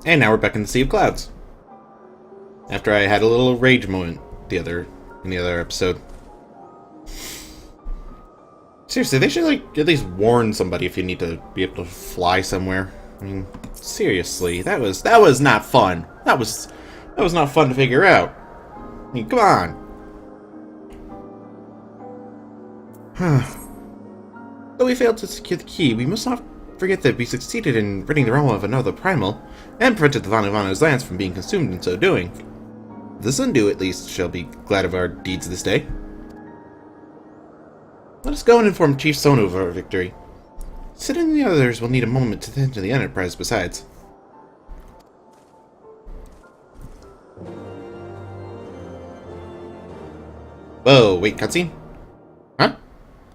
And now we're back in the Sea of Clouds. After I had a little rage moment in the other episode. Seriously, they should like at least warn somebody if you need to be able to fly somewhere. I mean, seriously, that was not fun. That was not fun to figure out. I mean, come on. Though we failed to secure the key, we must not forget that we succeeded in ridding the realm of another primal, and prevented the Vanavano's lands from being consumed in so doing. The Sundu, at least, shall be glad of our deeds this day. Let us go and inform Chief Sonu of our victory. Sid and the others will need a moment to tend to the Enterprise besides. Whoa, wait, cutscene? Huh?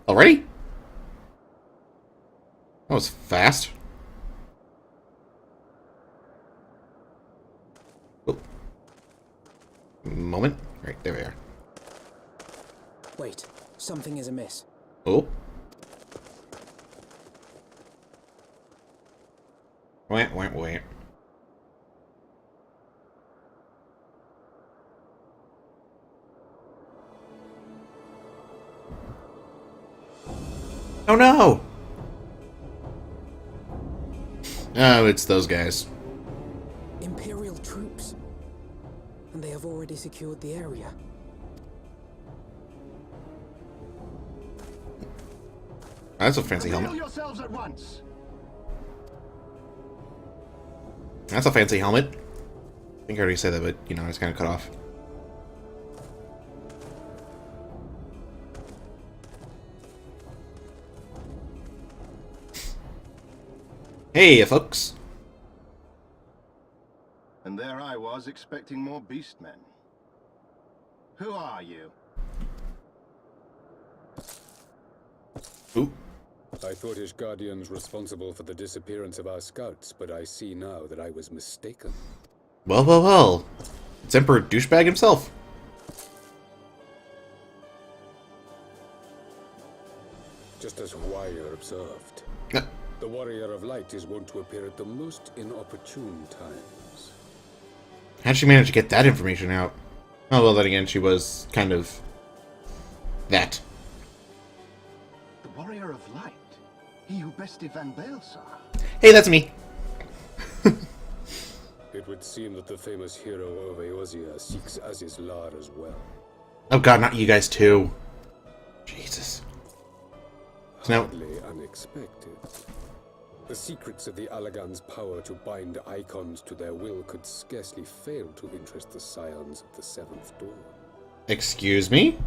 Already? That was fast. Oh. Moment. Right, there we are. Wait, something is amiss. Oh. Wait. Oh no! Oh, it's those guys. Imperial troops. And they have already secured the area. That's a fancy helmet. Yourselves at once. That's a fancy helmet. I think I already said that, but, you know, it's kind of cut off. Hey, folks. And there I was expecting more beastmen. Who are you? Ooh. I thought his guardians responsible for the disappearance of our scouts, but I see now that I was mistaken. Well. It's Emperor Douchebag himself. Just as Wire observed. The Warrior of Light is wont to appear at the most inopportune times. How'd she manage to get that information out? Oh, well, then again, she was kind of... that. The Warrior of Light? He who bested Van Baelsar? Hey, that's me. It would seem that the famous hero of Eorzea seeks Azizlar as well. Oh god, not you guys too. Jesus. So Hardly unexpected. The secrets of the Allagan's power to bind icons to their will could scarcely fail to interest the scions of the Seventh Dawn. excuse me?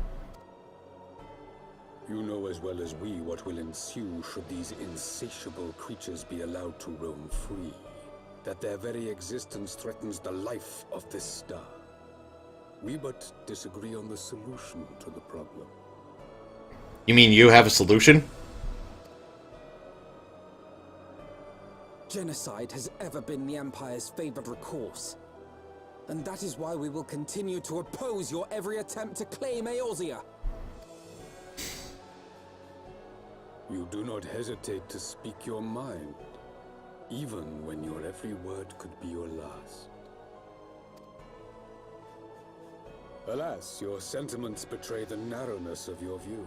You know as well as we what will ensue should these insatiable creatures be allowed to roam free. That their very existence threatens the life of this star. We but disagree on the solution to the problem. You mean you have a solution? Genocide has ever been the Empire's favored recourse. And that is why we will continue to oppose your every attempt to claim Eorzea. You do not hesitate to speak your mind, even when your every word could be your last. Alas, your sentiments betray the narrowness of your view.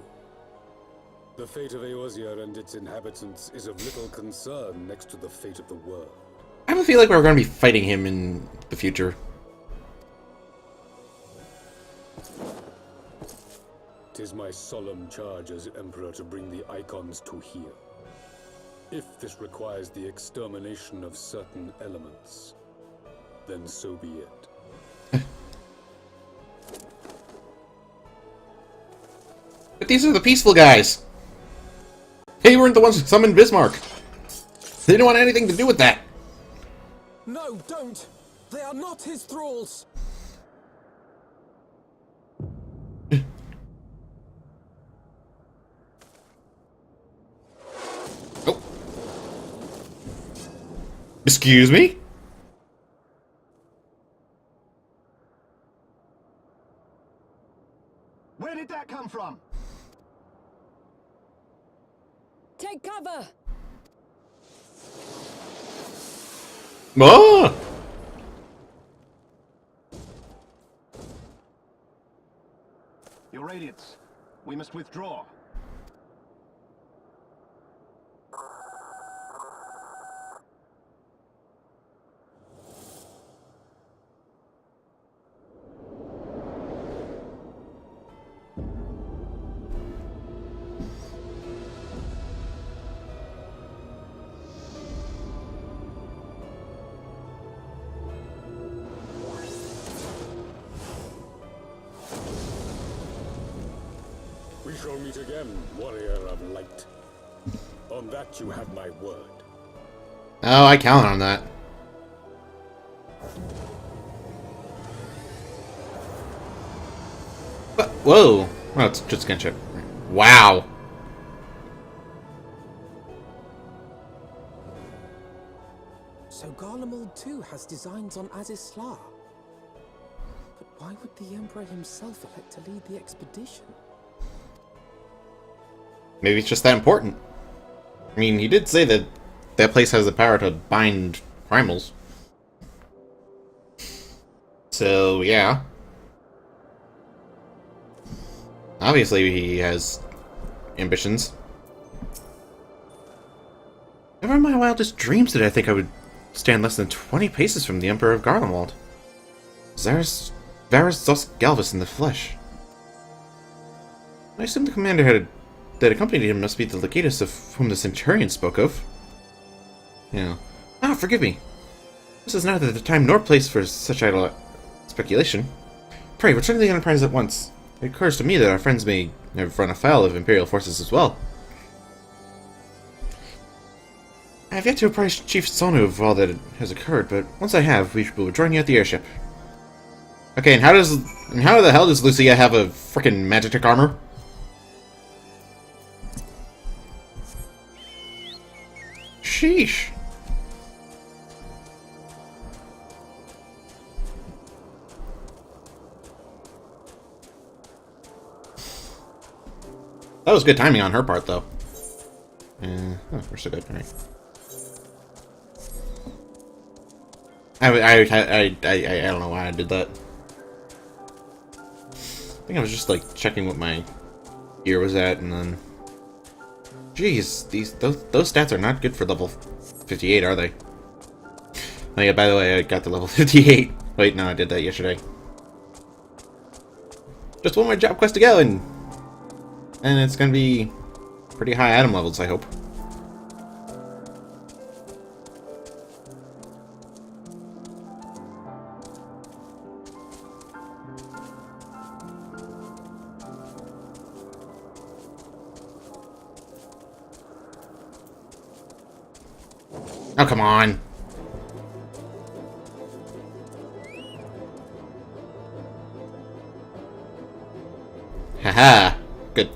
The fate of Eorzea and its inhabitants is of little concern next to the fate of the world. I have a feeling we're going to be fighting him in the future. Tis my solemn charge as Emperor to bring the icons to here. If this requires the extermination of certain elements, then so be it. But these are the peaceful guys. They weren't the ones who summoned Bismarck. They didn't want anything to do with that. No, don't! They are not his thralls! Oh. Excuse me? Where did that come from? Take cover! Oh! We must withdraw. We shall meet again, warrior of light. On that you have my word. Oh, I count on that. Whoa! Well, it's just gonna chip. Wow! So Garlemald too has designs on Azizla. But why would the Emperor himself elect to lead the expedition? Maybe it's just that important. I mean, he did say that that place has the power to bind primals. So, yeah. Obviously, he has ambitions. Never in my wildest dreams did I think I would stand less than 20 paces from the Emperor of Garlemald. Varus Zos Galvus in the flesh. I assume the commander that accompanied him must be the legatus of whom the Centurion spoke of. Yeah. Ah, forgive me. This is neither the time nor place for such idle speculation. Pray, return to the Enterprise at once. It occurs to me that our friends may have run afoul of Imperial forces as well. I have yet to apprise Chief Sonu of all that has occurred, but once I have, we will join you at the airship. Okay, and how the hell does Lucia have a frickin' magic armor? Sheesh. That was good timing on her part, though. Oh, we're so good. All right. I don't know why I did that. I think I was just like checking what my ear was at, and then. Jeez, those stats are not good for level 58, are they? Oh yeah, by the way, I got to level 58. Wait, no, I did that yesterday. Just one more job quest to go, and it's gonna be pretty high item levels, I hope. Oh, come on. Haha. Good.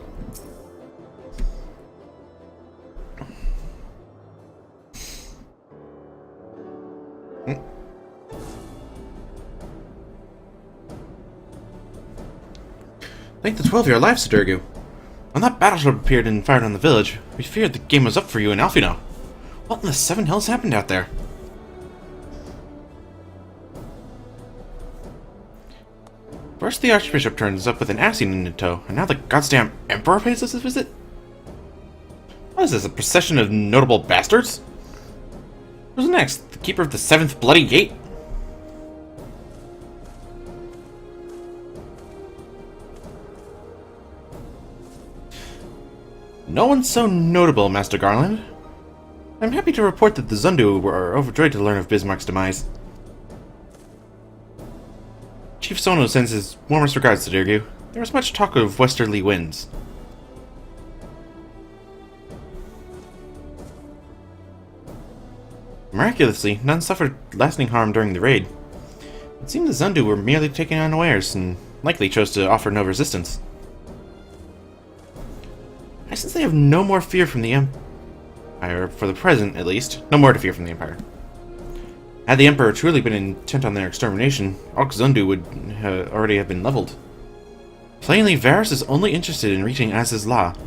Thank the 12-year life, Sidurgu. When that battleship appeared and fired on the village, we feared the game was up for you in Alfino. What in the seven hells happened out there? First the Archbishop turns up with an Asine in tow, and now the goddamn Emperor pays us a visit? What is this, a procession of notable bastards? Who's next? The Keeper of the Seventh Bloody Gate? No one's so notable, Master Garland. I'm happy to report that the Zundu were overjoyed to learn of Bismarck's demise. Chief Sono sends his warmest regards to Dirgu. There was much talk of westerly winds. Miraculously, none suffered lasting harm during the raid. It seemed the Zundu were merely taken unawares, and likely chose to offer no resistance. I sense they have no more fear from the Empire, for the present at least. No more to fear from the Empire. Had the Emperor truly been intent on their extermination, Orc Zundu would already have been leveled. Plainly, Varus is only interested in reaching Azizla.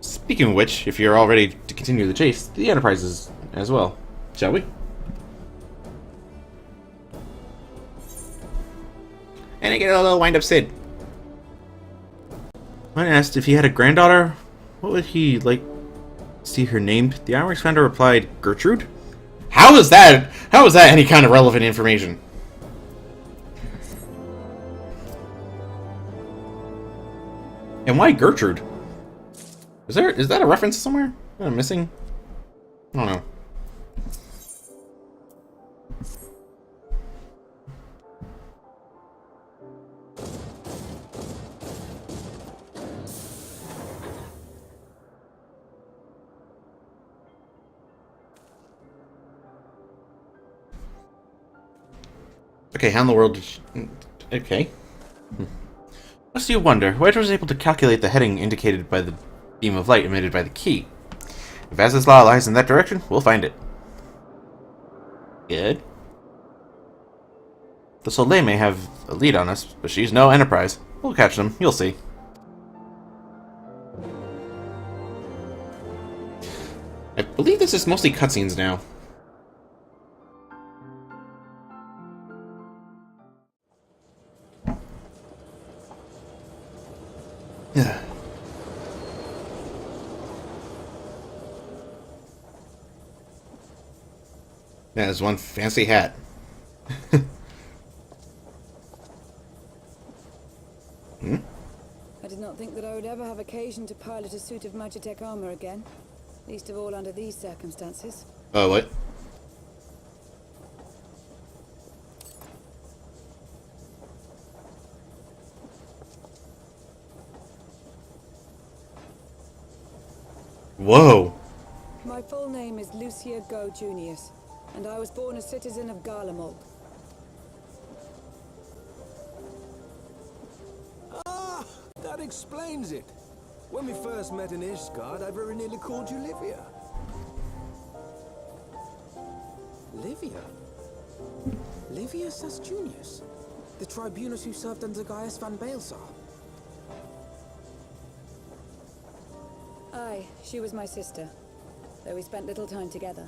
Speaking of which, if you're all ready to continue the chase, the Enterprise is as well. Shall we? And I get a little wind-up Sid. When asked if he had a granddaughter, what would he like to see her named? The Ironworks founder replied, Gertrude? How is that any kind of relevant information? And why Gertrude? Is that a reference somewhere that I'm missing? I don't know. Okay, how in the world did she... Okay. Lest you wonder, White was able to calculate the heading indicated by the beam of light emitted by the key. If Az's Law lies in that direction, we'll find it. Good. The Soleil may have a lead on us, but she's no Enterprise. We'll catch them, you'll see. I believe this is mostly cutscenes now. Yeah. That is one fancy hat. Hmm? I did not think that I would ever have occasion to pilot a suit of Magitech armor again. Least of all under these circumstances. Oh, what? Whoa. My full name is Lucia Go Junius, and I was born a citizen of Garlemald. Ah, that explains it. When we first met in Ishgard, I very nearly called you Livia. Livia? Livia Sas Junius? The tribunus who served under Gaius van Baelsar? Aye, she was my sister, though we spent little time together.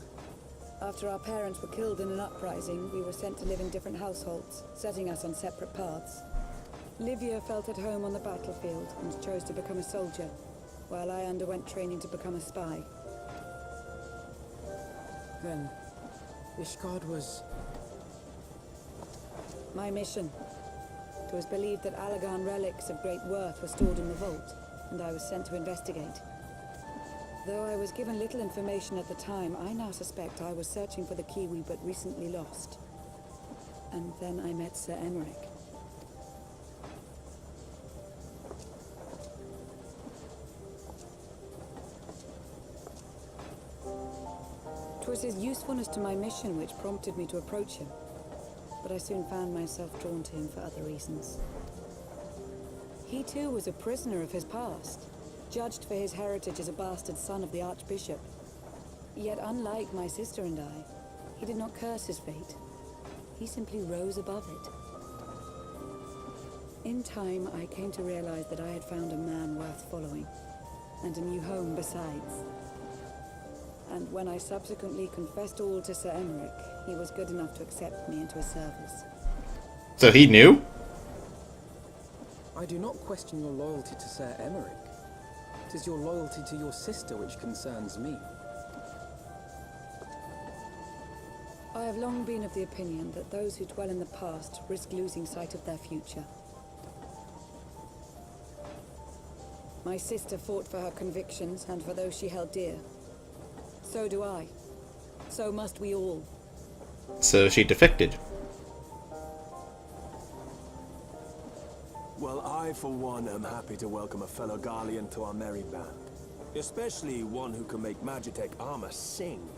After our parents were killed in an uprising, we were sent to live in different households, setting us on separate paths. Livia felt at home on the battlefield and chose to become a soldier, while I underwent training to become a spy. Then, Ishgard was... My mission. It was believed that Allagan relics of great worth were stored in the vault, and I was sent to investigate. Though I was given little information at the time, I now suspect I was searching for the key we but recently lost. And then I met Sir Emmerich. 'Twas his usefulness to my mission which prompted me to approach him, but I soon found myself drawn to him for other reasons. He too was a prisoner of his past, judged for his heritage as a bastard son of the Archbishop. Yet unlike my sister and I, he did not curse his fate. He simply rose above it. In time, I came to realize that I had found a man worth following, and a new home besides. And when I subsequently confessed all to Sir Emmerich, he was good enough to accept me into his service. So he knew? I do not question your loyalty to Sir Emmerich. It is your loyalty to your sister which concerns me. I have long been of the opinion that those who dwell in the past risk losing sight of their future. My sister fought for her convictions and for those she held dear. So do I. So must we all. So she defected. Well, I, for one, am happy to welcome a fellow Garlean to our merry band. Especially one who can make Magitech armor sing.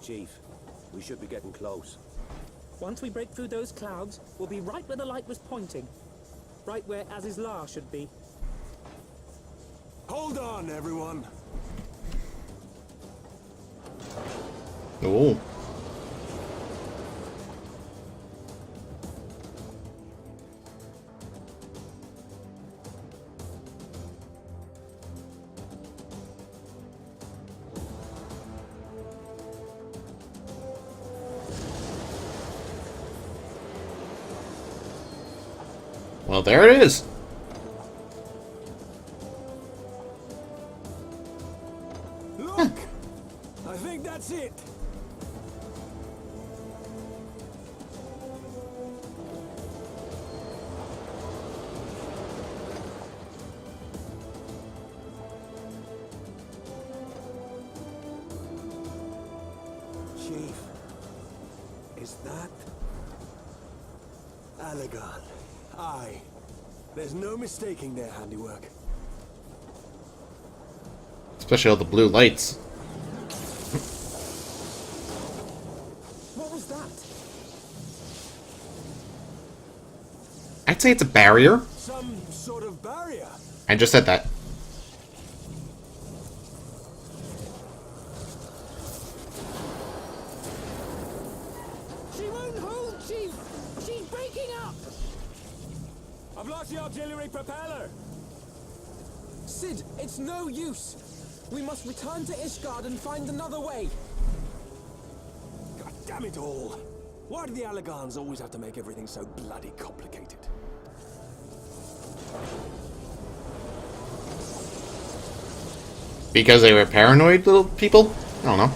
Chief, we should be getting close. Once we break through those clouds, we'll be right where the light was pointing. Right where Az's Law should be. Hold on, everyone! Oh. Well, there it is. Look! I think that's it. Chief, is that Alagon? Aye. There's no mistaking their handiwork. Especially all the blue lights. What was that? I'd say it's a barrier. Some sort of barrier. I just said that. She won't hold, Chief! She's breaking up! I've lost the auxiliary propeller. Sid, it's no use. We must return to Ishgard and find another way. God damn it all. Why do the Alagans always have to make everything so bloody complicated? Because they were paranoid little people? I don't know.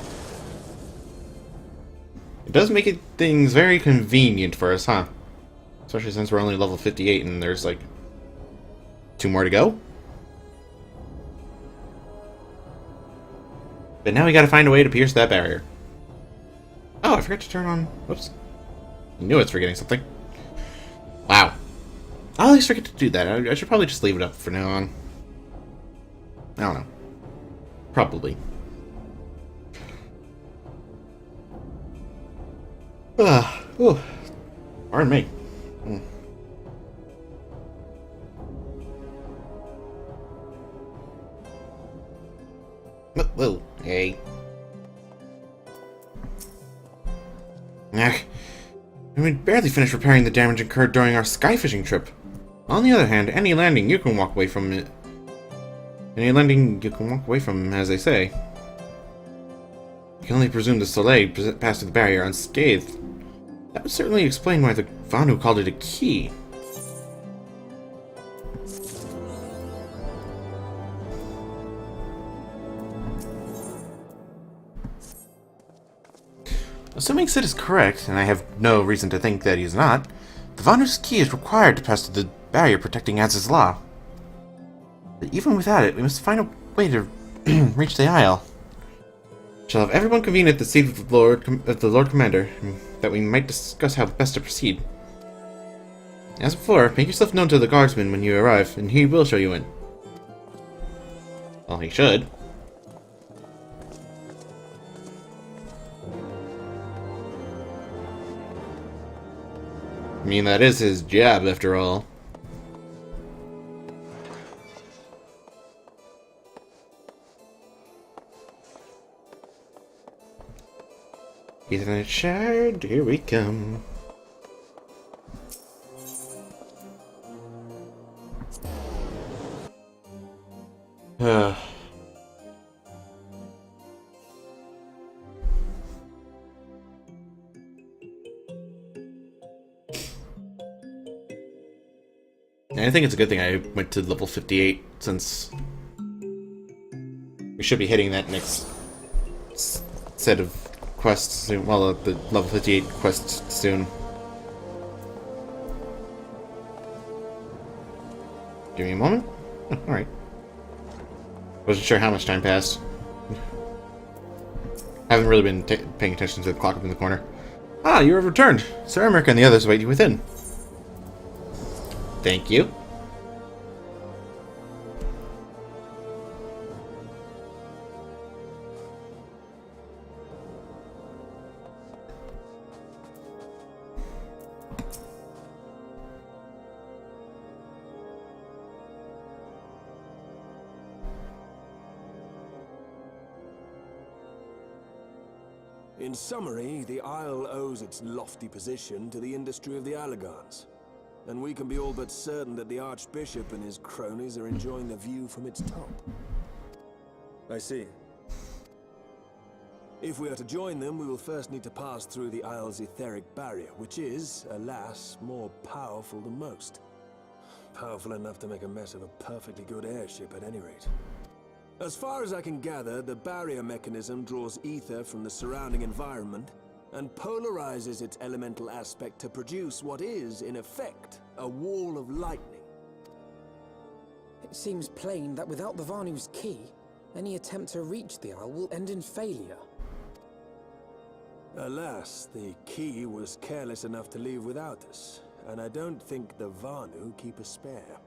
It does make things very convenient for us, huh? Especially since we're only level 58 and there's like 2 more to go. But now we gotta find a way to pierce that barrier. Oh, I forgot to turn on... Whoops. I knew it's forgetting something. Wow. I always forget to do that. I should probably just leave it up from now on. I don't know. Probably. Ooh. Pardon me. Whoa, hey. We barely finished repairing the damage incurred during our sky fishing trip. On the other hand, any landing you can walk away from it. Any landing you can walk away from, as they say. You can only presume the Soleil passed through the barrier unscathed. That would certainly explain why the Vanu called it a key. Assuming Sid is correct, and I have no reason to think that he's not, the Vanu's key is required to pass through the barrier protecting Az's law. But even without it, we must find a way to reach the Isle. Shall have everyone convene at the seat of the Lord Commander, that we might discuss how best to proceed. As before, make yourself known to the guardsman when you arrive, and he will show you in. Well, he should. I mean, that is his job, after all. Ethernet shard, here we come. I think it's a good thing I went to level 58, since we should be hitting that next set of quests soon. Well, the level 58 quest soon. Give me a moment. Oh, alright. Wasn't sure how much time passed. Haven't really been paying attention to the clock up in the corner. Ah, you have returned. Sir Emmerich and the others await you within. Thank you. In summary, the Isle owes its lofty position to the industry of the Alagans. And we can be all but certain that the Archbishop and his cronies are enjoying the view from its top. I see. If we are to join them, we will first need to pass through the Isle's etheric barrier, which is, alas, more powerful than most. Powerful enough to make a mess of a perfectly good airship at any rate. As far as I can gather, the barrier mechanism draws ether from the surrounding environment and polarizes its elemental aspect to produce what is, in effect, a wall of lightning. It seems plain that without the Vanu's key, any attempt to reach the Isle will end in failure. Alas, the key was careless enough to leave without us, and I don't think the Vanu keep a spare.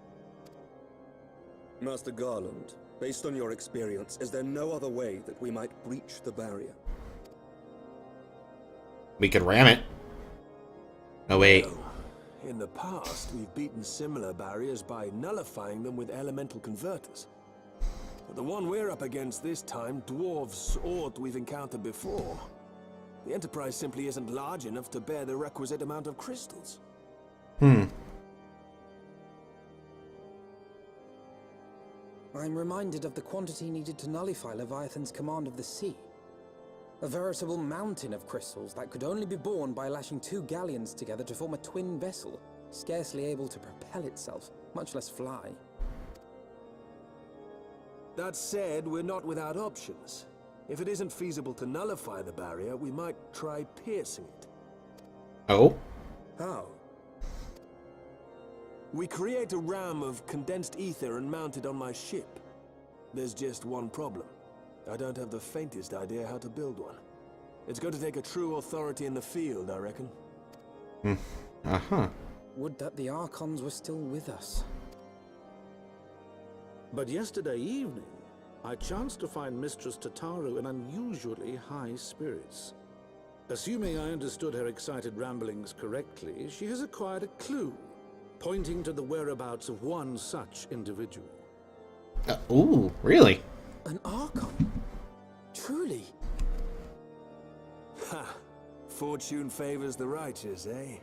Master Garland, based on your experience, is there no other way that we might breach the barrier? We could ram it. Oh, wait. Well, in the past, we've beaten similar barriers by nullifying them with elemental converters. But the one we're up against this time dwarfs aught we've encountered before. The Enterprise simply isn't large enough to bear the requisite amount of crystals. Hmm. I'm reminded of the quantity needed to nullify Leviathan's command of the sea. A veritable mountain of crystals that could only be borne by lashing two galleons together to form a twin vessel, scarcely able to propel itself, much less fly. That said, we're not without options. If it isn't feasible to nullify the barrier, we might try piercing it. Oh? How? We create a ram of condensed ether and mount it on my ship. There's just one problem. I don't have the faintest idea how to build one. It's going to take a true authority in the field, I reckon. Uh-huh. Would that the Archons were still with us. But yesterday evening, I chanced to find Mistress Tataru in unusually high spirits. Assuming I understood her excited ramblings correctly, she has acquired a clue, pointing to the whereabouts of one such individual. Ooh, really? An Archon? Truly? Ha! Fortune favors the righteous, eh?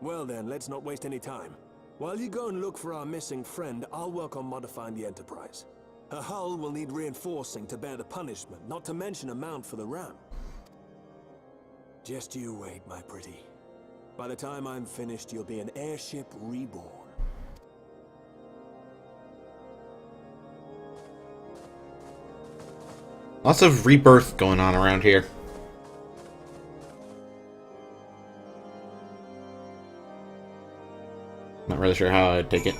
Well then, let's not waste any time. While you go and look for our missing friend, I'll work on modifying the Enterprise. Her hull will need reinforcing to bear the punishment, not to mention a mount for the ram. Just you wait, my pretty. By the time I'm finished, you'll be an airship reborn. Lots of rebirth going on around here. Not really sure how I'd take it.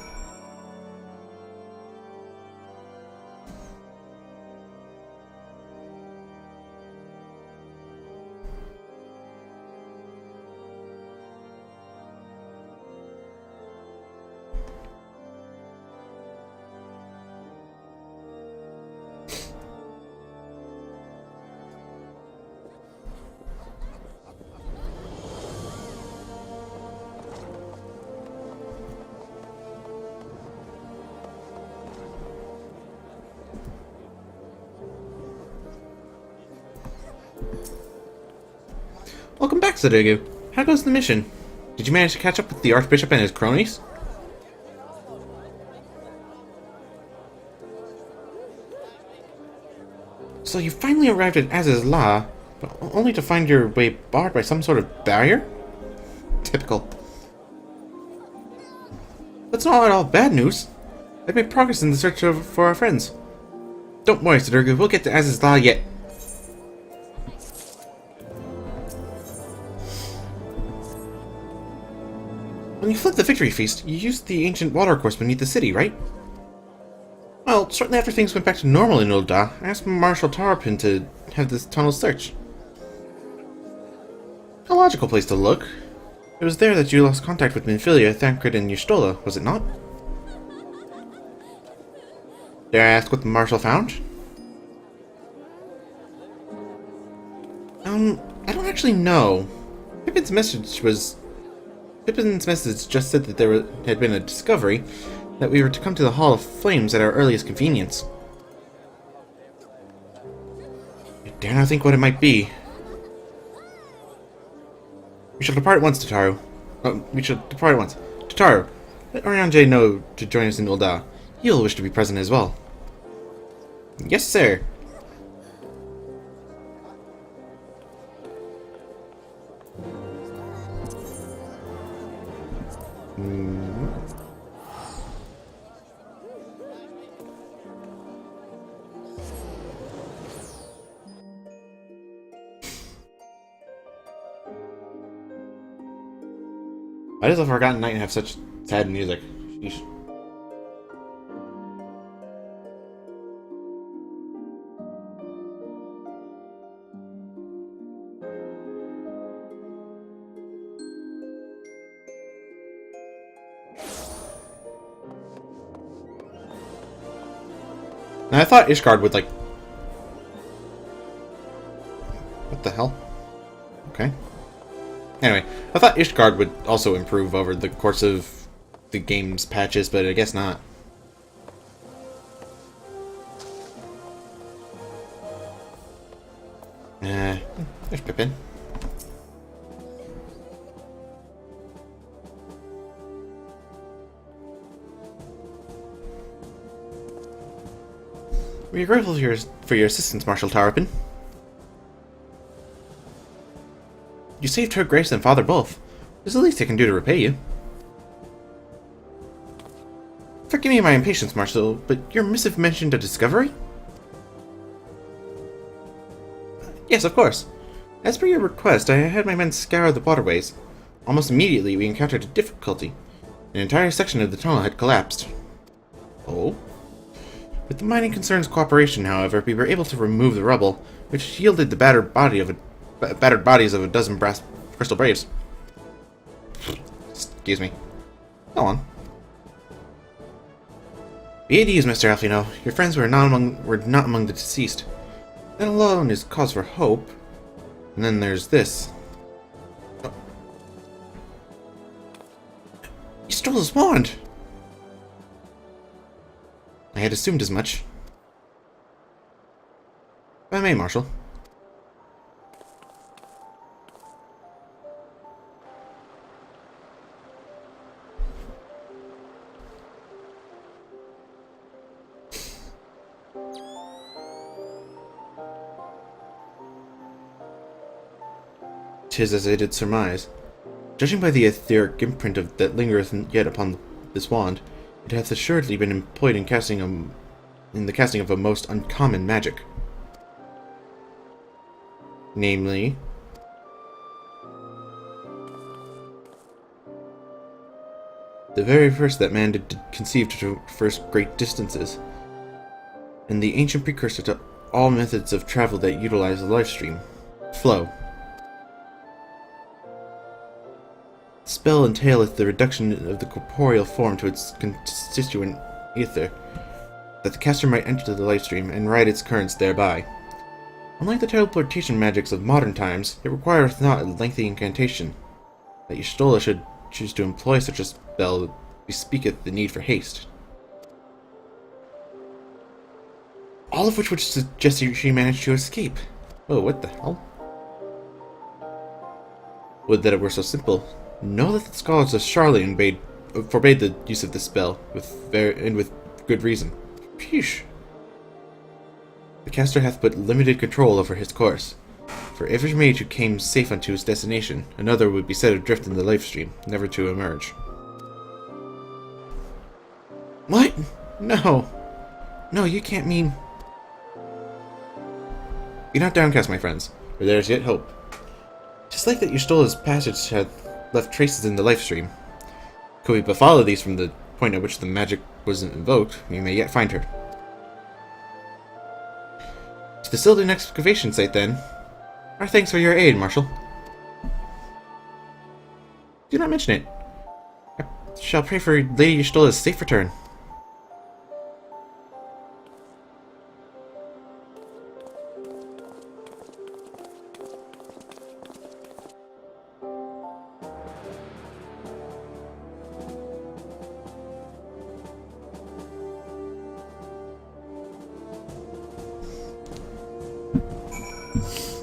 Welcome back, Sudoku. How goes the mission? Did you manage to catch up with the Archbishop and his cronies? So you finally arrived at Az's Law, but only to find your way barred by some sort of barrier? Typical. That's not at all bad news. I've made progress in the search for our friends. Don't worry, Sudoku, we'll get to Az's Law yet. When you fled the Victory Feast, you used the ancient watercourse beneath the city, right? Well, shortly after things went back to normal in Ul'dah, I asked Marshal Tarapin to have this tunnel searched. A logical place to look. It was there that you lost contact with Minfilia, Thancred, and Y'shtola, was it not? Dare I ask what the Marshal found? I don't actually know. Pippin's message just said that there had been a discovery, that we were to come to the Hall of Flames at our earliest convenience. I dare not think what it might be. We shall depart at once, Tataru. Tataru, let Orianjay know to join us in Ul'dah. He'll wish to be present as well. Yes, sir. Why does a Forgotten Night have such sad music? Sheesh. Now, I thought Ishgard would, like... What the hell? Okay. Anyway, I thought Ishgard would also improve over the course of the game's patches, but I guess not. There's Pippin. We are grateful for your assistance, Marshal Tarpin. You saved Her Grace and Father both. There's the least I can do to repay you. Forgive me my impatience, Marshal, but your missive mentioned a discovery? Yes, of course. As per your request, I had my men scour the waterways. Almost immediately, we encountered a difficulty. An entire section of the tunnel had collapsed. Oh? With the mining concern's cooperation, however, we were able to remove the rubble, which yielded the battered bodies of a dozen brass crystal braves. Excuse me. Go on. Be at ease, Mr. Alfino. Your friends were not among the deceased. That alone is cause for hope. And then there's this. Oh. You stole his wand! I had assumed as much. If I may, Marshal. "'Tis as I did surmise. Judging by the etheric imprint that lingereth yet upon this wand, it hath assuredly been employed in the casting of a most uncommon magic. Namely, the very first that man did conceive to traverse great distances, and the ancient precursor to all methods of travel that utilize the life stream, flow. The spell entaileth the reduction of the corporeal form to its constituent ether, that the caster might enter the life stream and ride its currents thereby. Unlike the teleportation magics of modern times, it requireth not a lengthy incantation. That Y'shtola should choose to employ such a spell bespeaketh the need for haste. All of which would suggest she managed to escape. Oh, what the hell? Would that it were so simple. Know that the scholars of Charlene forbade the use of this spell, with good reason. Phew. The caster hath but limited control over his course. For every mage who came safe unto his destination, another would be set adrift in the life stream, never to emerge. What? No. No, you can't mean... Be not downcast, my friends, for there is yet hope. 'Tis like that Y'shtola's passage hath left traces in the life stream. Could we but follow these from the point at which the magic was invoked, we may yet find her. To the Sylvan excavation site, then. Our thanks for your aid, Marshal. Do not mention it. I shall pray for Lady Y'shtola's safe return.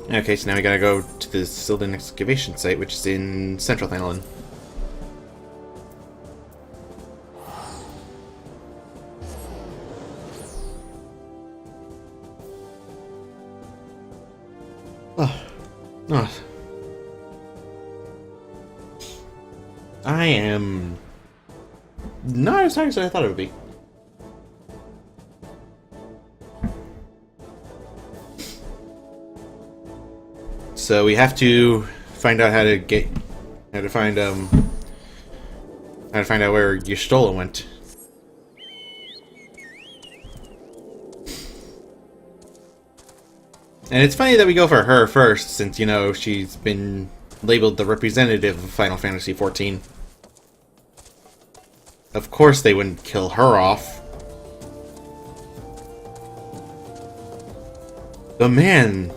Okay, so now we gotta go to the Sylvan excavation site, which is in Central Thanalan. Oh. I am not as tired as I thought it would be. So we have to find out how to find Trying to find out where Y'shtola went. And it's funny that we go for her first, since, you know, she's been labeled the representative of Final Fantasy XIV. Of course they wouldn't kill her off. But man,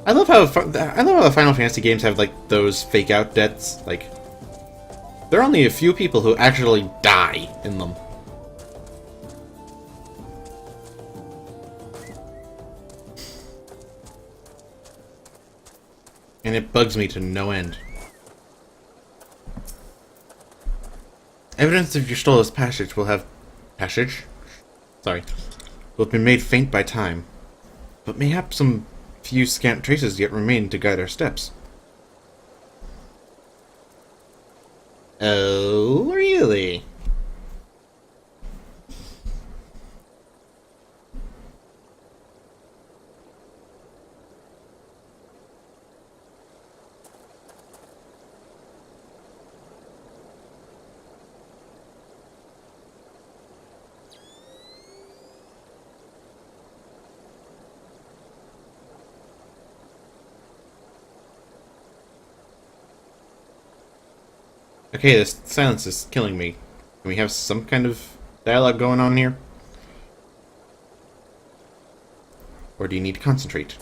I love how the Final Fantasy games have like those fake out deaths. Like, there are only a few people who actually die in them. And it bugs me to no end. Evidence of Y'shtola's passage will have been made faint by time, but mayhap some few scant traces yet remain to guide our steps. Oh, really? Okay, this silence is killing me. Can we have some kind of dialogue going on here? Or do you need to concentrate?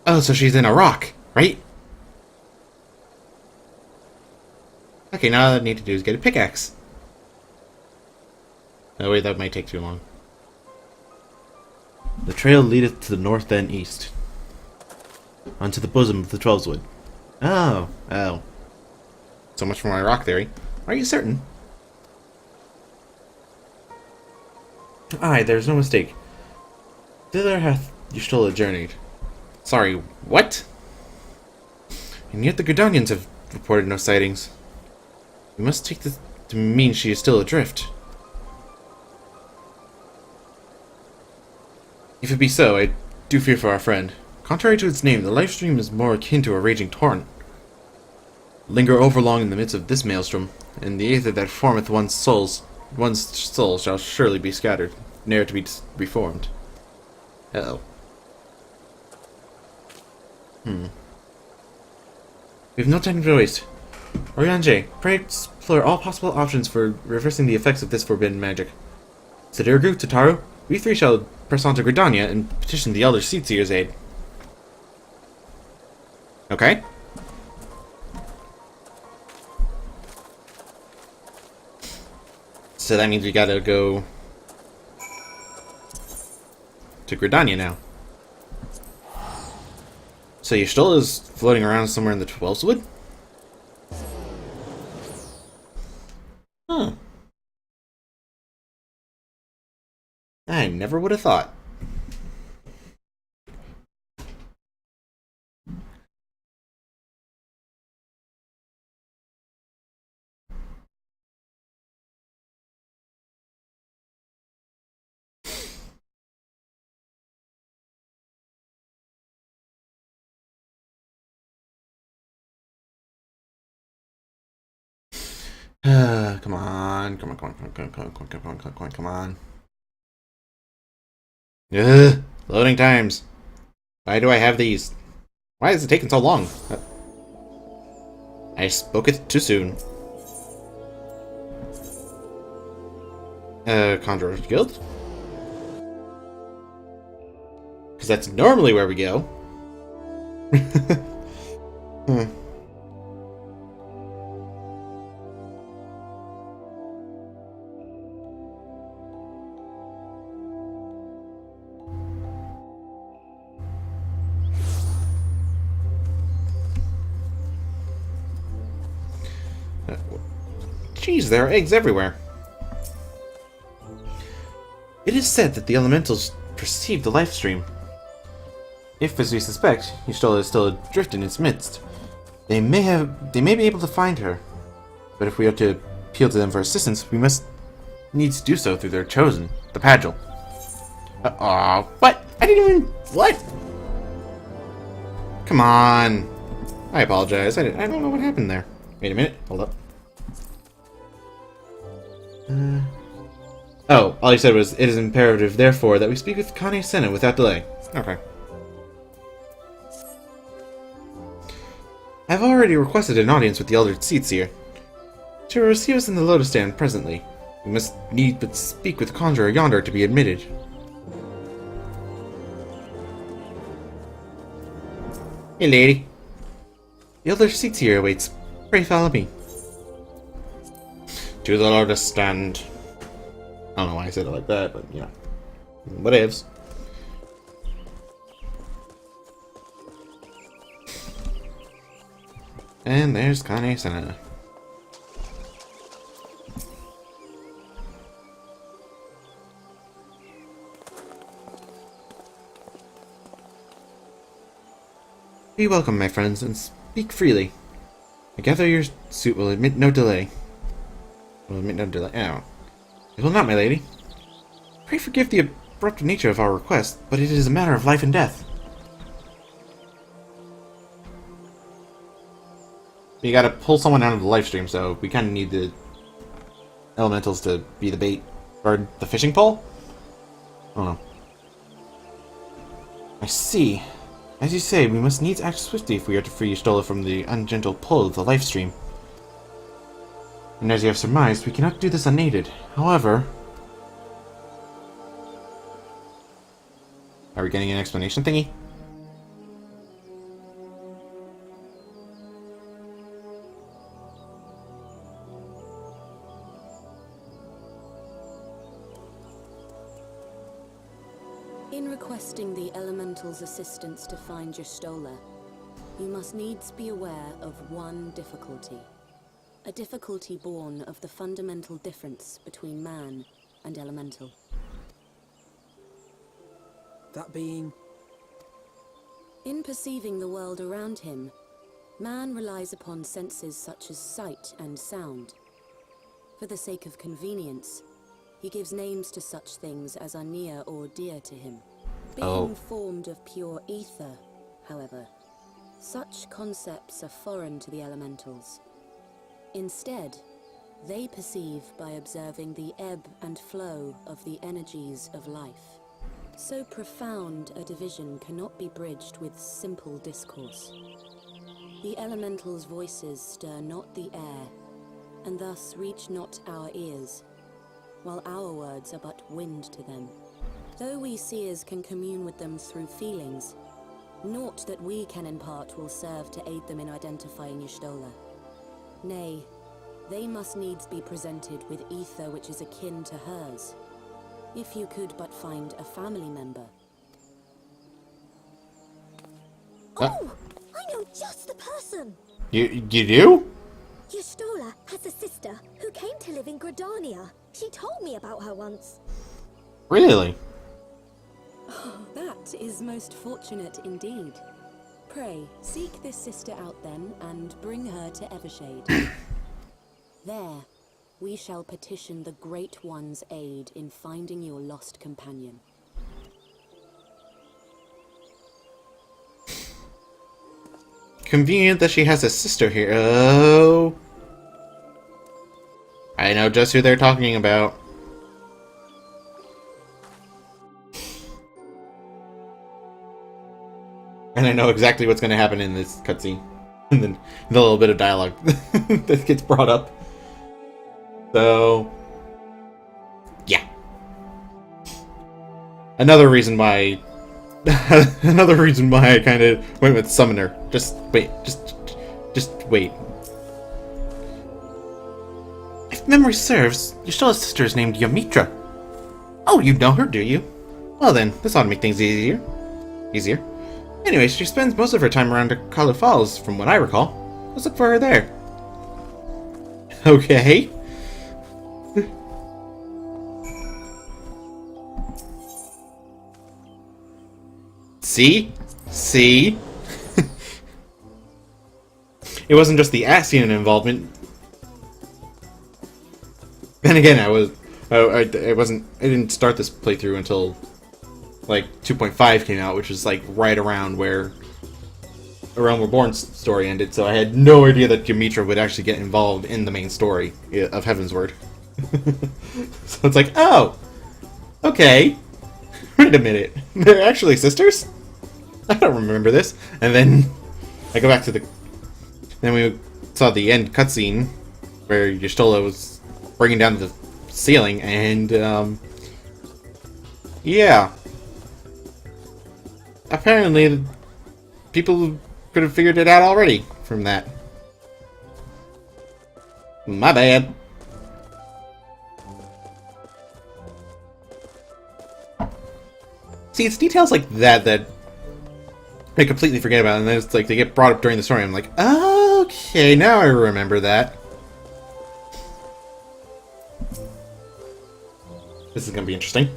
Oh, so she's in a rock, right? Okay, now all I need to do is get a pickaxe. Oh wait, that might take too long. The trail leadeth to the north and east, onto the bosom of the Twelveswood. Oh. So much for my rock theory. Are you certain? Aye, there's no mistake. Thither hath Y'shtola journeyed. Sorry, what? And yet the Gridanians have reported no sightings. We must take this to mean she is still adrift. If it be so, I do fear for our friend. Contrary to its name, the life stream is more akin to a raging torrent. Linger overlong in the midst of this maelstrom, and the aether that formeth one's soul shall surely be scattered, ne'er to be reformed. Uh-oh. We have no time to waste. Oriange, pray explore all possible options for reversing the effects of this forbidden magic. Sidirgu, Tataru, we three shall press on to Gridania and petition the Elder Seedseer's aid. Okay. So that means we gotta go to Gridania now. So Y'shtola is floating around somewhere in the Twelveswood? Huh. I never would have thought. Come on. Come on. Ugh, loading times. Why do I have these? Why is it taking so long? I spoke it too soon. Conjurer's Guild? Because that's normally where we go. Jeez, there are eggs everywhere. It is said that the elementals perceive the life stream. If, as we suspect, Y'shtola is still adrift in its midst, they may be able to find her. But if we are to appeal to them for assistance, we must needs to do so through their chosen, the Pagil. What? I didn't even... What? Come on. I apologize. I don't know what happened there. Wait a minute. Hold up. Oh, all he said was, it is imperative, therefore, that we speak with Kane Senna without delay. Okay. I have already requested an audience with the Elder Seer. She will receive us in the Lotus Stand presently. We must need but speak with the Conjurer yonder to be admitted. Hey, lady. The Elder Seer awaits. Pray follow me. To the Lotus Stand. I don't know why I said it like that, but, you know. Whatevs. And there's Kane Senna. Be welcome, my friends, and speak freely. I gather your suit will admit no delay. Oh. It will not, my lady. Pray forgive the abrupt nature of our request, but it is a matter of life and death. You gotta pull someone out of the live stream, so we kinda need the elementals to be the bait. Or the fishing pole? I don't know. I see. As you say, we must needs act swiftly if we are to free Y'shtola from the ungentle pull of the live stream. And as you have surmised, we cannot do this unaided. However... Are we getting an explanation thingy? In requesting the Elemental's assistance to find Y'shtola, you must needs be aware of one difficulty. A difficulty born of the fundamental difference between man and Elemental. That being? In perceiving the world around him, man relies upon senses such as sight and sound. For the sake of convenience, he gives names to such things as are near or dear to him. Being formed of pure ether, however, such concepts are foreign to the Elementals. Instead, they perceive by observing the ebb and flow of the energies of life. So profound a division cannot be bridged with simple discourse. The Elementals' voices stir not the air, and thus reach not our ears, while our words are but wind to them. Though we seers can commune with them through feelings, naught that we can impart will serve to aid them in identifying Y'shtola. Nay, they must needs be presented with ether which is akin to hers. If you could but find a family member. Oh! I know just the person! You do? Y'shtola has a sister who came to live in Gridania. She told me about her once. Really? Oh, that is most fortunate indeed. Pray, seek this sister out then, and bring her to Evershade. There, we shall petition the Great One's aid in finding your lost companion. Convenient that she has a sister here. Oh. I know just who they're talking about. And I know exactly what's going to happen in this cutscene. And then the little bit of dialogue that gets brought up. So, yeah. Another reason why I kind of went with Summoner. Just wait. If memory serves, Y'shtola's sister is named Yamitra. Oh, you know her, do you? Well then, this ought to make things easier. Anyway, she spends most of her time around Kalu Falls, from what I recall. Let's look for her there. Okay. See? It wasn't just the Asian involvement. Then again, I Oh, I didn't start this playthrough until like 2.5 came out, which is like right around where A Realm Reborn's story ended. So I had no idea that Demetra would actually get involved in the main story of Heavensward. So it's like, oh, okay. Wait a minute, they're actually sisters? I don't remember this. And then I go back to then we saw the end cutscene where Y'shtola was bringing down the ceiling, and yeah, apparently people could have figured it out already from that. My bad. See, it's details like that I completely forget about, and then it's like they get brought up during the story. I'm like, okay, now I remember that. This is gonna be interesting.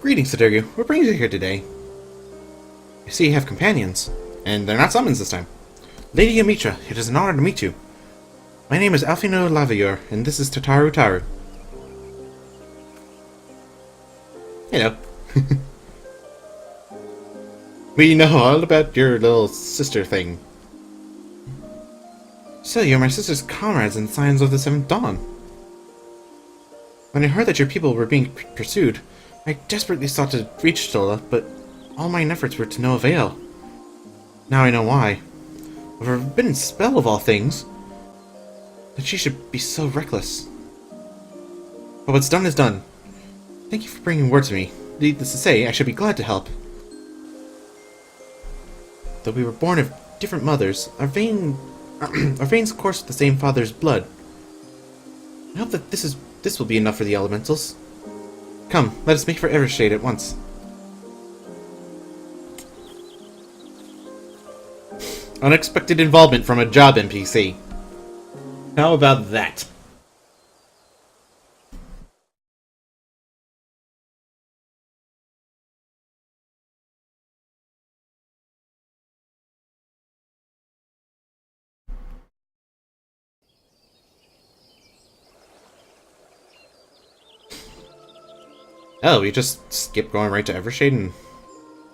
Greetings, Saturgu. What brings you here today? I see you have companions, and they're not summons this time. Lady Demetra, it is an honor to meet you. My name is Alfino Lavior, and this is Tataru Taru. Hello. We know all about your little sister thing. So, you're my sister's comrades in Signs of the Seventh Dawn. When I heard that your people were being pursued, I desperately sought to reach Stola, but all my efforts were to no avail. Now I know why. A forbidden spell of all things. That she should be so reckless. But what's done is done. Thank you for bringing word to me. Needless to say, I should be glad to help. Though we were born of different mothers, our veins course with the same father's blood. I hope that this will be enough for the elementals. Come, let us make for Evershade at once. Unexpected involvement from a job NPC. How about that? Oh, we just skip going right to Evershade, and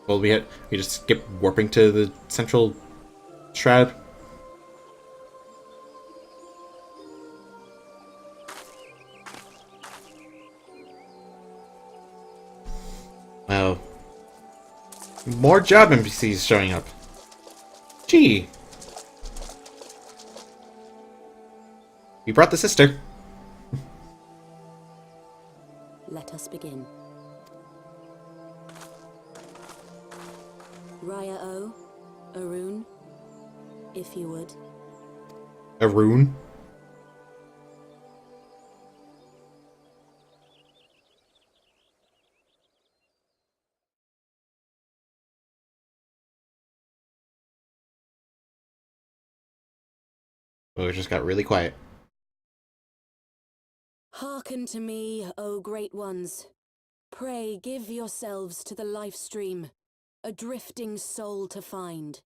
well, we just skip warping to the central shroud. Oh, more job NPCs showing up. Gee, you brought the sister. Let us begin. Raya O, Arun, if you would. Arun? Oh, it just got really quiet. Hearken to me, O great ones. Pray give yourselves to the life stream, a drifting soul to find.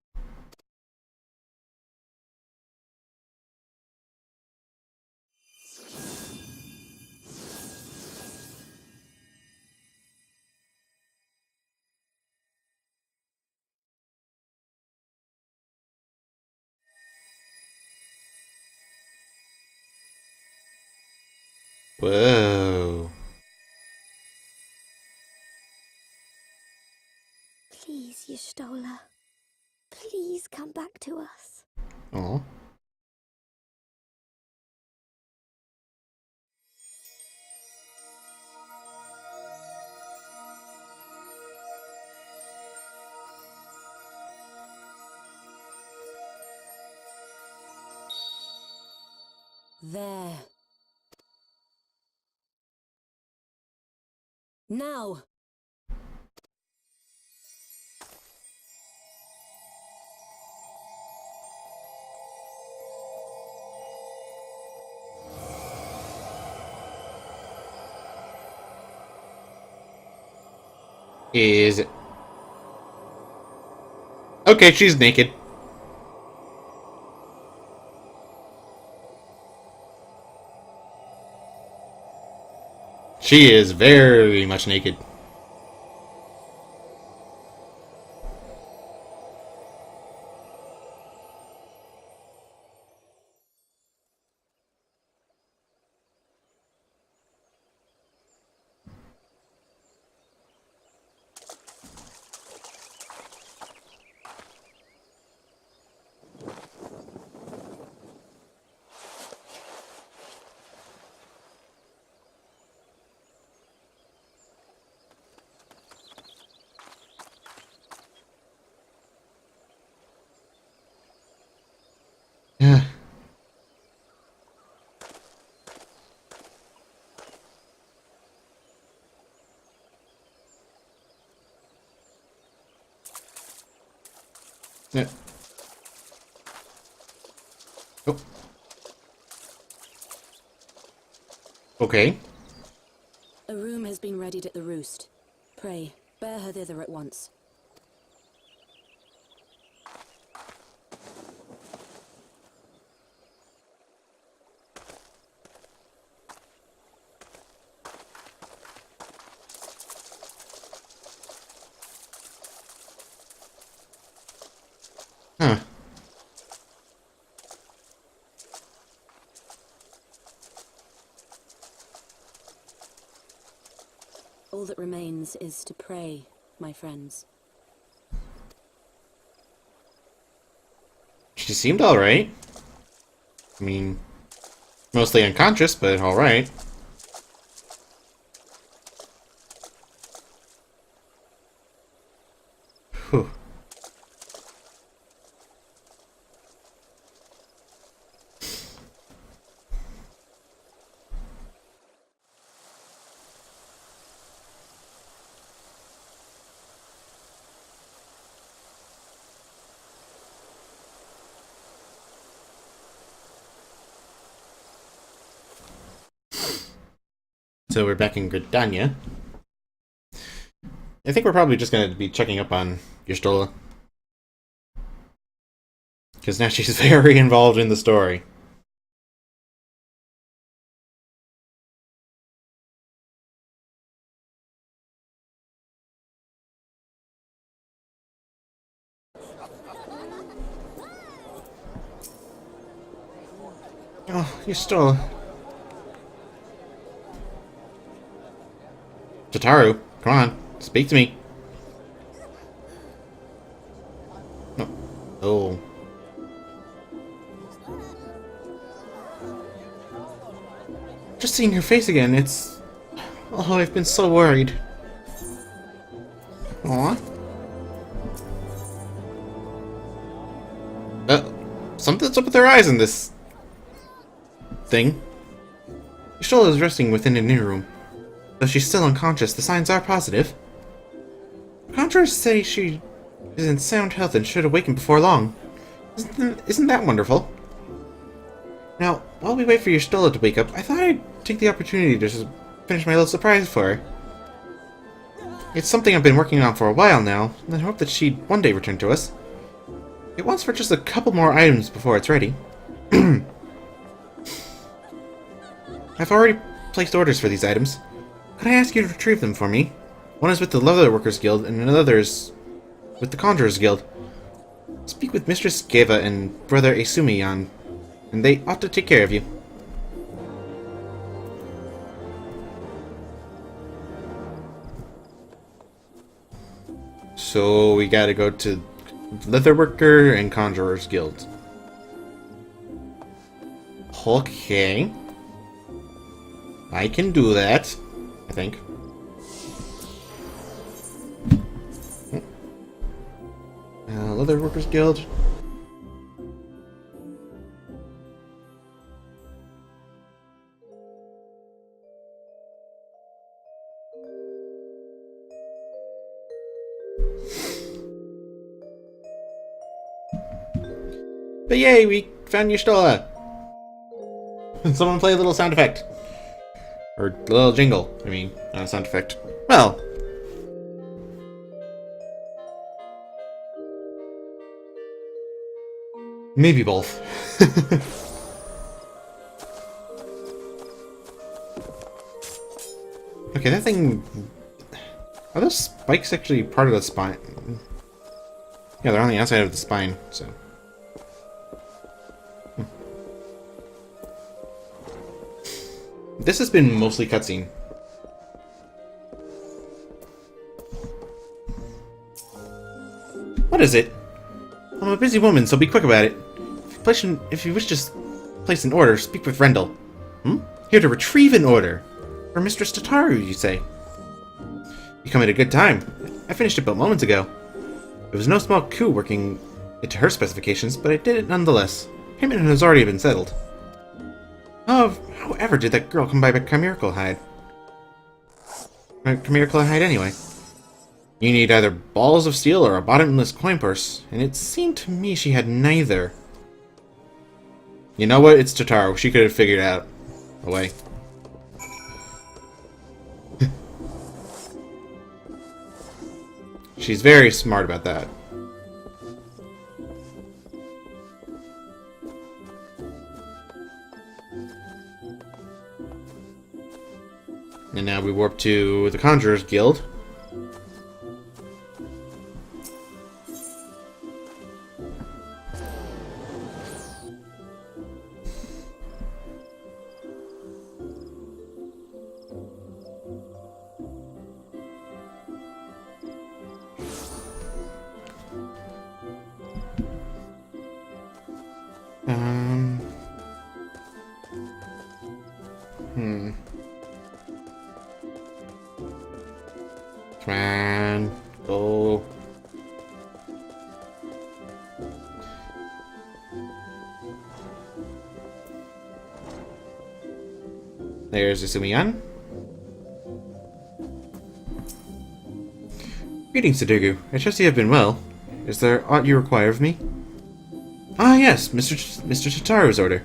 Whoa. Please, Y'shtola. Please come back to us. Aw. There. Now! Is it? Okay, she's naked. She is very much naked. Yeah. Yeah. Oh. Okay. A room has been readied at the roost. Pray, bear her thither at once. Huh. All that remains is to pray, my friends. She seemed alright. I mean, mostly unconscious, but alright. Whew. So we're back in Gridania. I think we're probably just going to be checking up on Y'shtola. Because now she's very involved in the story. Oh, Y'shtola. Tataru, come on, speak to me. No. Oh. Just seeing your face again, it's... Oh, I've been so worried. Aw. Something's up with her eyes in this... thing. Y'shtola is resting within an inner room. Though she's still unconscious, the signs are positive. Conjurers say she is in sound health and should awaken before long. Isn't that wonderful? Now, while we wait for Y'shtola to wake up, I thought I'd take the opportunity to just finish my little surprise for her. It's something I've been working on for a while now, and I hope that she'd one day return to us. It wants for just a couple more items before it's ready. I've already placed orders for these items. Could I ask you to retrieve them for me? One is with the Leatherworkers Guild, and another is with the Conjurers Guild. Speak with Mistress Geva and Brother Asumiyan, and they ought to take care of you. So we gotta go to Leatherworker and Conjurers Guild. Okay. I can do that, I think. Leatherworkers Guild. But yay, we found Y'shtola! Someone play a little sound effect. Or a little jingle, I mean, not a sound effect. Well. Maybe both. Okay, that thing... Are those spikes actually part of the spine? Yeah, they're on the outside of the spine, so... This has been mostly cutscene. What is it? I'm a busy woman, so be quick about it. If you wish to place an order, speak with Rendell. Hmm? Here to retrieve an order. For Mistress Tataru, you say? You come at a good time. I finished it but moments ago. It was no small coup working it to her specifications, but I did it nonetheless. Payment has already been settled. However did that girl come by Chimerical Hide? Chimerical Hide anyway. You need either balls of steel or a bottomless coin purse, and it seemed to me she had neither. You know what? It's Tataru. She could have figured out a way. She's very smart about that. And now we warp to the Conjurer's Guild. Come on, go. There's Isumiyan. Greetings, Sudoku. I trust you have been well. Is there aught you require of me? Ah, yes, Mr. Tataru's order.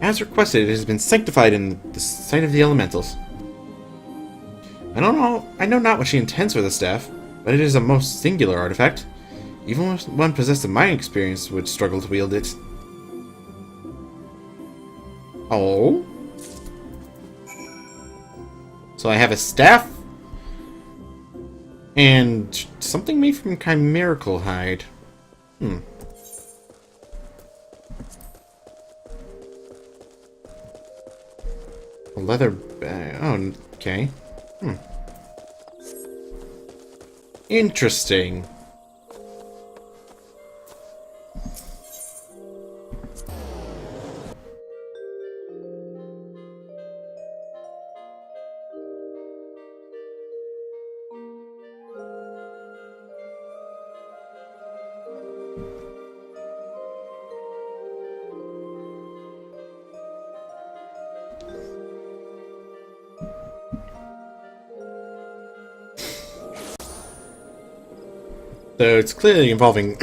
As requested, it has been sanctified in the sight of the elementals. I know not what she intends for the staff, but it is a most singular artifact. Even one possessed of my experience would struggle to wield it. Oh? So I have a staff? And something made from chimerical hide. A leather bag. Oh, okay. Interesting. So it's clearly involving...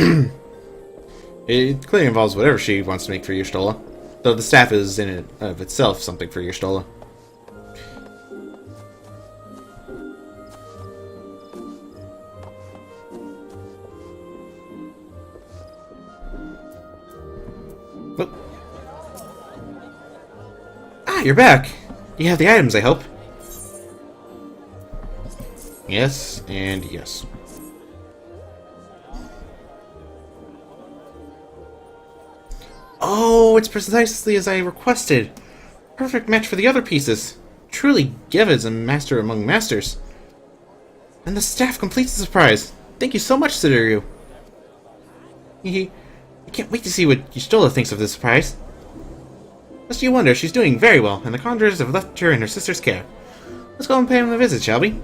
it clearly involves whatever she wants to make for Y'shtola. Though the staff is in it of itself something for Y'shtola. Well. Ah, you're back! You have the items, I hope. Yes, and yes. Oh, it's precisely as I requested. Perfect match for the other pieces. Truly, Gev is a master among masters. And the staff completes the surprise. Thank you so much, Sudoku. I can't wait to see what Y'shtola thinks of this surprise. Lest you wonder, she's doing very well, and the Conjurers have left her in her sister's care. Let's go and pay him a visit, shall we?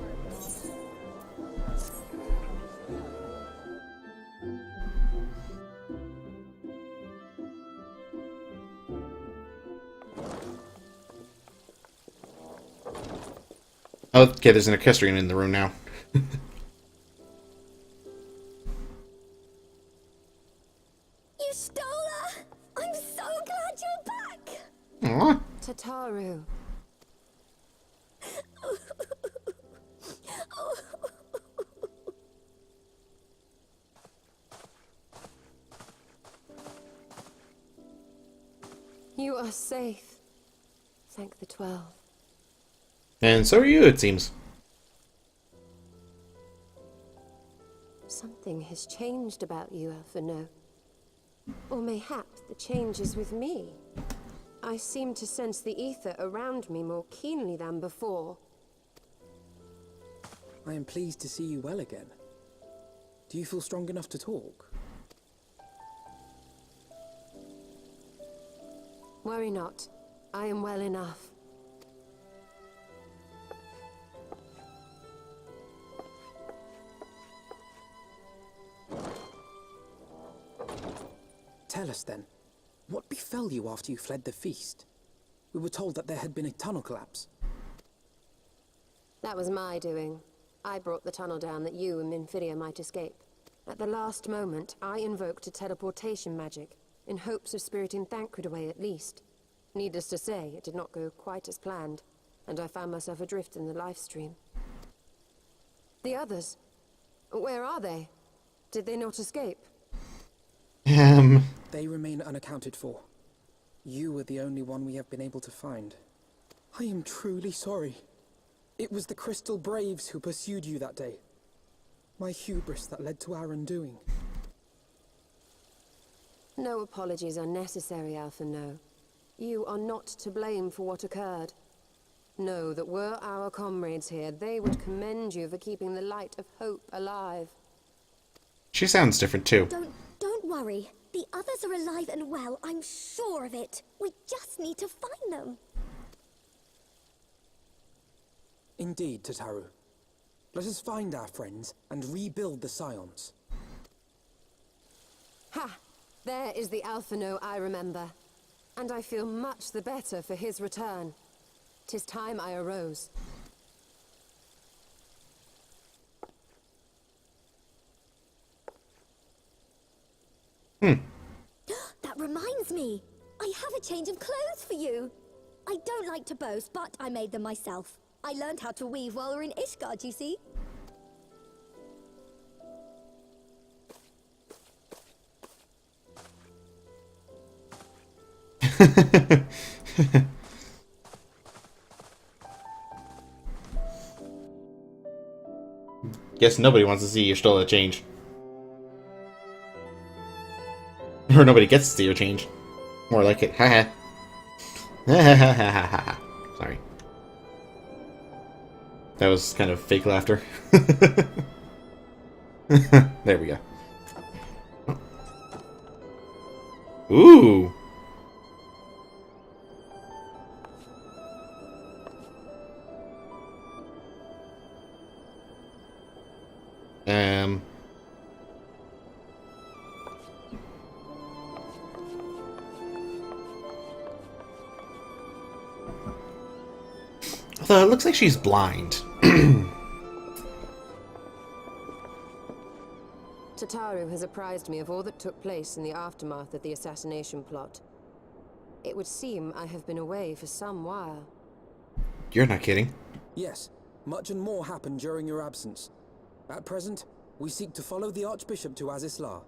Okay, there's an equestrian in the room now. Y'shtola! I'm so glad you're back! Aww. Tataru. You are safe. Thank the 12. And so are you, it seems. Something has changed about you, Alphino. Or mayhaps the change is with me. I seem to sense the ether around me more keenly than before. I am pleased to see you well again. Do you feel strong enough to talk? Worry not. I am well enough. Tell us then, what befell you after you fled the feast? We were told that there had been a tunnel collapse. That was my doing. I brought the tunnel down that you and Minfidia might escape. At the last moment, I invoked a teleportation magic, in hopes of spiriting Thancred away at least. Needless to say, it did not go quite as planned, and I found myself adrift in the life stream. The others? Where are they? Did they not escape? They remain unaccounted for. You were the only one we have been able to find. I am truly sorry. It was the Crystal Braves who pursued you that day. My hubris that led to our undoing. No apologies are necessary, Alphino. You are not to blame for what occurred. Know that were our comrades here, they would commend you for keeping the light of hope alive. She sounds different too. Don't worry. The others are alive and well, I'm sure of it. We just need to find them. Indeed, Tataru. Let us find our friends and rebuild the Scions. Ha! There is the Alphino I remember. And I feel much the better for his return. 'Tis time I arose. That reminds me. I have a change of clothes for you. I don't like to boast, but I made them myself. I learned how to weave while we were in Ishgard, you see. Guess nobody wants to see you stole that change. Or nobody gets to see your change. More like it. Haha. Sorry. That was kind of fake laughter. There we go. Ooh. Although it looks like she's blind. Tataru has apprised me of all that took place in the aftermath of the assassination plot. It would seem I have been away for some while. You're not kidding. Yes, much and more happened during your absence. At present, we seek to follow the Archbishop to Azisla.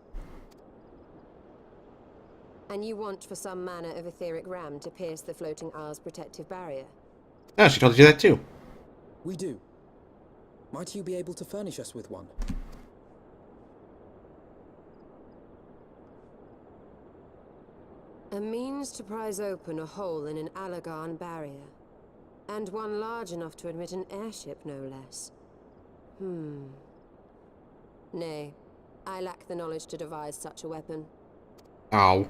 And you want for some manner of etheric ram to pierce the floating isle's protective barrier? Oh, she told you that too. We do. Might you be able to furnish us with one? A means to prise open a hole in an Alagan barrier. And one large enough to admit an airship, no less. Nay, I lack the knowledge to devise such a weapon. Ow.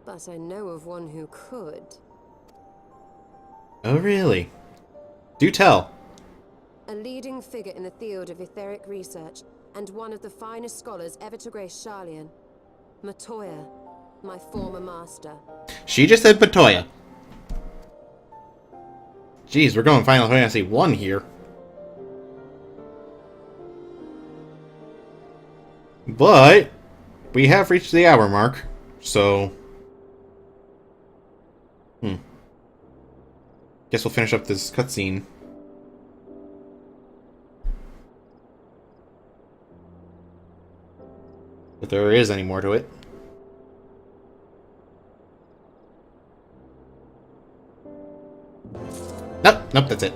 But I know of one who could. Oh, really? Do tell. A leading figure in the field of etheric research, and one of the finest scholars ever to grace Sharlayan. Matoya, my former master. She just said Patoya. Jeez, we're going Final Fantasy 1 here. But we have reached the hour mark, so guess we'll finish up this cutscene. If there is any more to it. Nope, that's it.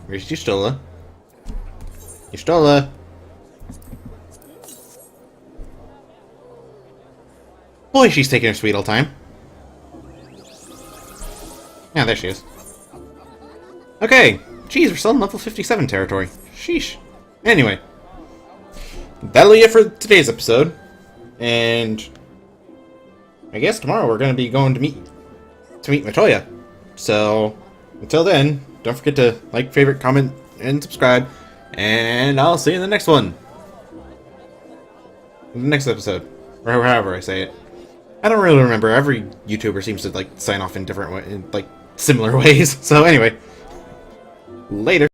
Where's Yustola? Yustola! Boy, she's taking her sweet old time. Yeah, there she is. Okay, geez, we're still in level 57 territory. Sheesh. Anyway, that'll be it for today's episode. And I guess tomorrow we're going to be going to meet Matoya. So, until then, don't forget to like, favorite, comment, and subscribe. And I'll see you in the next one. In the next episode. Or however I say it. I don't really remember. Every YouTuber seems to, like, sign off in different ways, in, like, similar ways. So, anyway. Later.